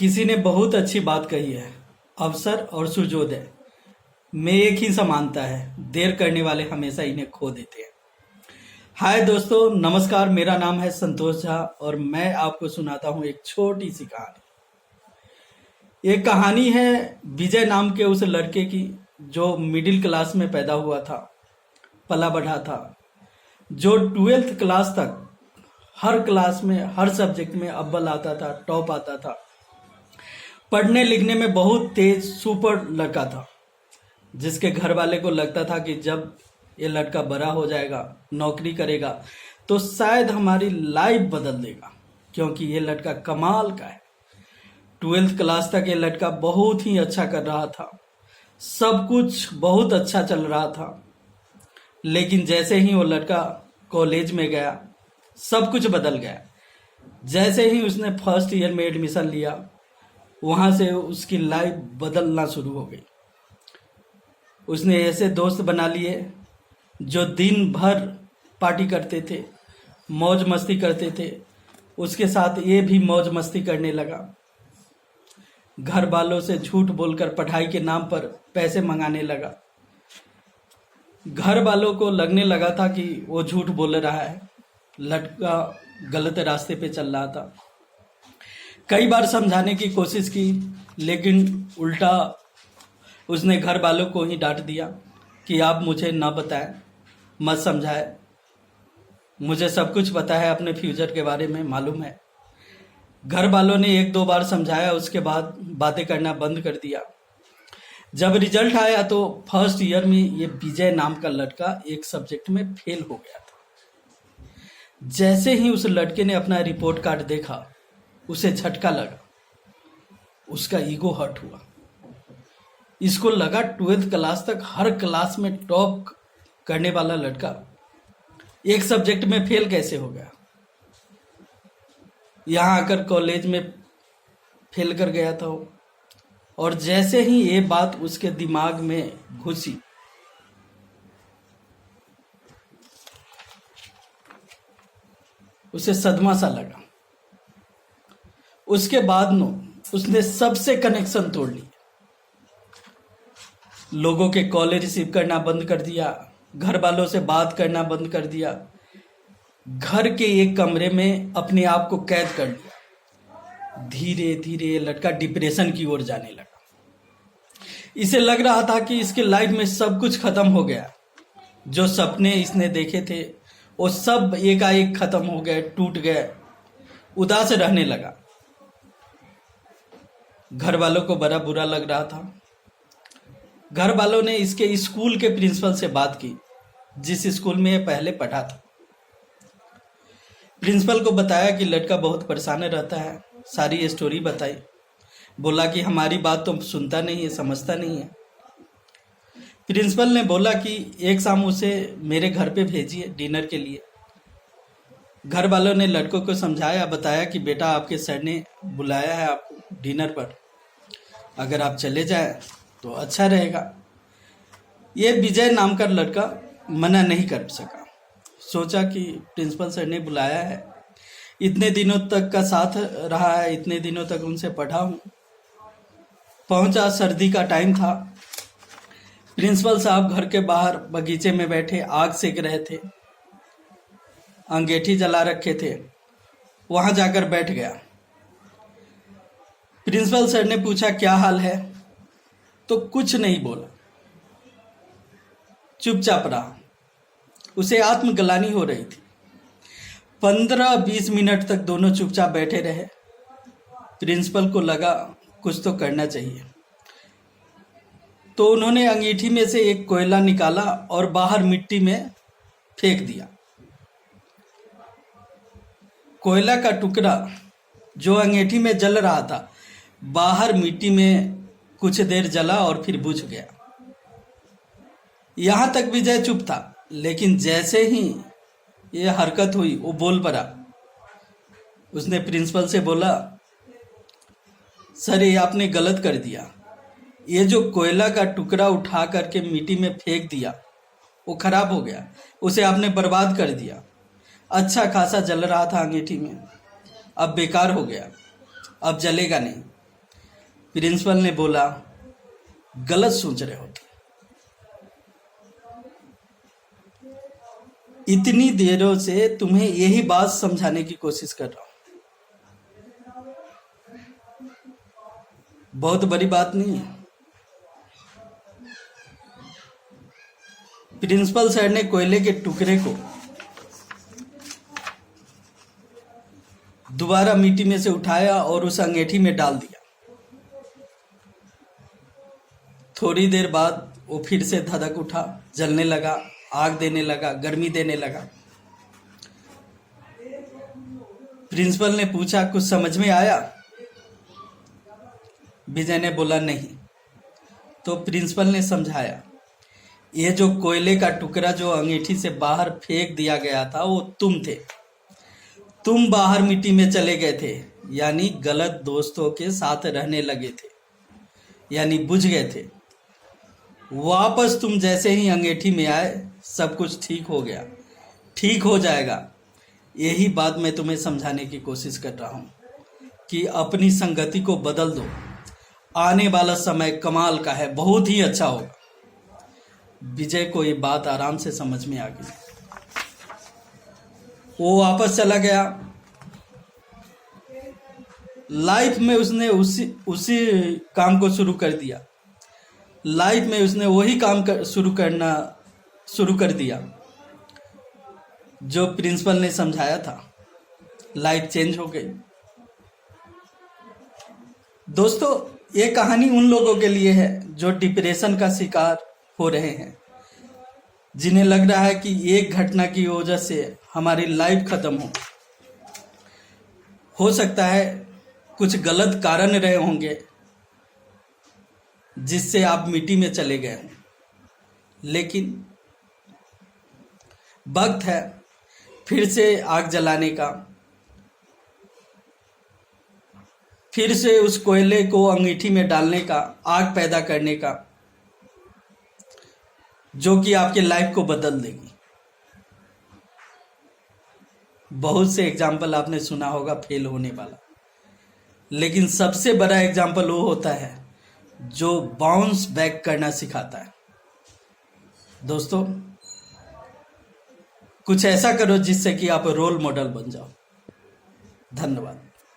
किसी ने बहुत अच्छी बात कही है, अवसर और सूर्योदय में एक ही समानता है, देर करने वाले हमेशा इन्हें खो देते हैं। हाय दोस्तों, नमस्कार। मेरा नाम है संतोष झा और मैं आपको सुनाता हूँ एक छोटी सी कहानी। ये कहानी है विजय नाम के उस लड़के की जो मिडिल क्लास में पैदा हुआ था, पला बढ़ा था, जो 12th क्लास तक हर क्लास में हर सब्जेक्ट में अव्वल आता था, टॉप आता था। पढ़ने लिखने में बहुत तेज सुपर लड़का था, जिसके घर वाले को लगता था कि जब ये लड़का बड़ा हो जाएगा, नौकरी करेगा, तो शायद हमारी लाइफ बदल देगा, क्योंकि ये लड़का कमाल का है। 12th क्लास तक ये लड़का बहुत ही अच्छा कर रहा था, सब कुछ बहुत अच्छा चल रहा था। लेकिन जैसे ही वो लड़का कॉलेज में गया, सब कुछ बदल गया। जैसे ही उसने फर्स्ट ईयर में एडमिशन लिया, वहां से उसकी लाइफ बदलना शुरू हो गई। उसने ऐसे दोस्त बना लिए जो दिन भर पार्टी करते थे, मौज मस्ती करते थे। उसके साथ ये भी मौज मस्ती करने लगा। घर वालों से झूठ बोलकर पढ़ाई के नाम पर पैसे मंगाने लगा। घर वालों को लगने लगा था कि वो झूठ बोल रहा है, लड़का गलत रास्ते पे चल रहा था। कई बार समझाने की कोशिश की, लेकिन उल्टा उसने घर वालों को ही डांट दिया कि आप मुझे ना बताएं, मत समझाएं, मुझे सब कुछ पता है, अपने फ्यूचर के बारे में मालूम है। घर वालों ने एक दो बार समझाया, उसके बाद बातें करना बंद कर दिया। जब रिजल्ट आया तो फर्स्ट ईयर में ये विजय नाम का लड़का एक सब्जेक्ट में फेल हो गया था। जैसे ही उस लड़के ने अपना रिपोर्ट कार्ड देखा, उसे झटका लगा, उसका ईगो हर्ट हुआ। इसको लगा 12th क्लास तक हर क्लास में टॉप करने वाला लड़का एक सब्जेक्ट में फेल कैसे हो गया। यहाँ आकर कॉलेज में फेल कर गया था वो। और जैसे ही ये बात उसके दिमाग में घुसी, उसे सदमा सा लगा। उसके बाद उसने सबसे कनेक्शन तोड़ ली। लोगों के कॉल रिसीव करना बंद कर दिया, घर वालों से बात करना बंद कर दिया, घर के एक कमरे में अपने आप को कैद कर लिया। धीरे धीरे लड़का डिप्रेशन की ओर जाने लगा। इसे लग रहा था कि इसके लाइफ में सब कुछ खत्म हो गया। जो सपने इसने देखे थे वो सब एकाएक खत्म हो गए, टूट गए। उदास रहने लगा। घर वालों को बड़ा बुरा लग रहा था। घर वालों ने इसके स्कूल के प्रिंसिपल से बात की, जिस स्कूल में ये पहले पढ़ा था। प्रिंसिपल को बताया कि लड़का बहुत परेशान रहता है। सारी स्टोरी बताई। बोला कि हमारी बात तो सुनता नहीं है, समझता नहीं है। प्रिंसिपल ने बोला कि एक शाम उसे मेरे घर पे भेजिए डिनर के लिए। घर वालों ने लड़कों को समझाया, बताया कि बेटा आपके सर ने बुलाया है आपको डिनर पर, अगर आप चले जाएं तो अच्छा रहेगा। ये विजय नाम का लड़का मना नहीं कर सका। सोचा कि प्रिंसिपल सर ने बुलाया है, इतने दिनों तक का साथ रहा है, इतने दिनों तक उनसे पढ़ा हूँ। पहुंचा, सर्दी का टाइम था। प्रिंसिपल साहब घर के बाहर बगीचे में बैठे आग सेक रहे थे, अंगीठी जला रखे थे। वहां जाकर बैठ गया। प्रिंसिपल सर ने पूछा क्या हाल है, तो कुछ नहीं बोला, चुपचाप रहा। उसे आत्मग्लानि हो रही थी। 15-20 मिनट तक दोनों चुपचाप बैठे रहे। प्रिंसिपल को लगा कुछ तो करना चाहिए, तो उन्होंने अंगीठी में से एक कोयला निकाला और बाहर मिट्टी में फेंक दिया। कोयला का टुकड़ा जो अंगीठी में जल रहा था, बाहर मिट्टी में कुछ देर जला और फिर बुझ गया। यहां तक विजय चुप था, लेकिन जैसे ही यह हरकत हुई वो बोल पड़ा। उसने प्रिंसिपल से बोला, सर ये आपने गलत कर दिया। ये जो कोयला का टुकड़ा उठा करके मिट्टी में फेंक दिया वो खराब हो गया, उसे आपने बर्बाद कर दिया। अच्छा खासा जल रहा था अंगीठी में, अब बेकार हो गया, अब जलेगा नहीं। प्रिंसिपल ने बोला, गलत सोच रहे हो तुम। इतनी देरों से तुम्हें यही बात समझाने की कोशिश कर रहा हूं। बहुत बड़ी बात नहीं है। प्रिंसिपल सर ने कोयले के टुकड़े को दोबारा मिट्टी में से उठाया और उस अंगीठी में डाल दिया। थोड़ी देर बाद वो फिर से धधक उठा, जलने लगा, आग देने लगा, गर्मी देने लगा। प्रिंसिपल ने पूछा, कुछ समझ में आया? विजय ने बोला, नहीं। तो प्रिंसिपल ने समझाया, ये जो कोयले का टुकड़ा जो अंगीठी से बाहर फेंक दिया गया था वो तुम थे। तुम बाहर मिट्टी में चले गए थे, यानी गलत दोस्तों के साथ रहने लगे थे, यानी बुझ गए थे। वापस तुम जैसे ही अंगीठी में आए, सब कुछ ठीक हो गया, ठीक हो जाएगा। यही बात मैं तुम्हें समझाने की कोशिश कर रहा हूं कि अपनी संगति को बदल दो। आने वाला समय कमाल का है, बहुत ही अच्छा होगा। विजय को ये बात आराम से समझ में आ गई। वो वापस चला गया। लाइफ में उसने उसी काम को शुरू कर दिया। लाइफ में उसने वही काम शुरू कर दिया जो प्रिंसिपल ने समझाया था। लाइफ चेंज हो गई। दोस्तों, ये कहानी उन लोगों के लिए है जो डिप्रेशन का शिकार हो रहे हैं, जिन्हें लग रहा है कि एक घटना की वजह से हमारी लाइफ खत्म हो सकता है कुछ गलत कारण रहे होंगे जिससे आप मिट्टी में चले गए हों, लेकिन वक्त है फिर से आग जलाने का, फिर से उस कोयले को अंगीठी में डालने का, आग पैदा करने का, जो कि आपके लाइफ को बदल देगी। बहुत से एग्जाम्पल आपने सुना होगा फेल होने वाला, लेकिन सबसे बड़ा एग्जाम्पल वो होता है जो बाउंस बैक करना सिखाता है। दोस्तों, कुछ ऐसा करो जिससे कि आप रोल मॉडल बन जाओ। धन्यवाद।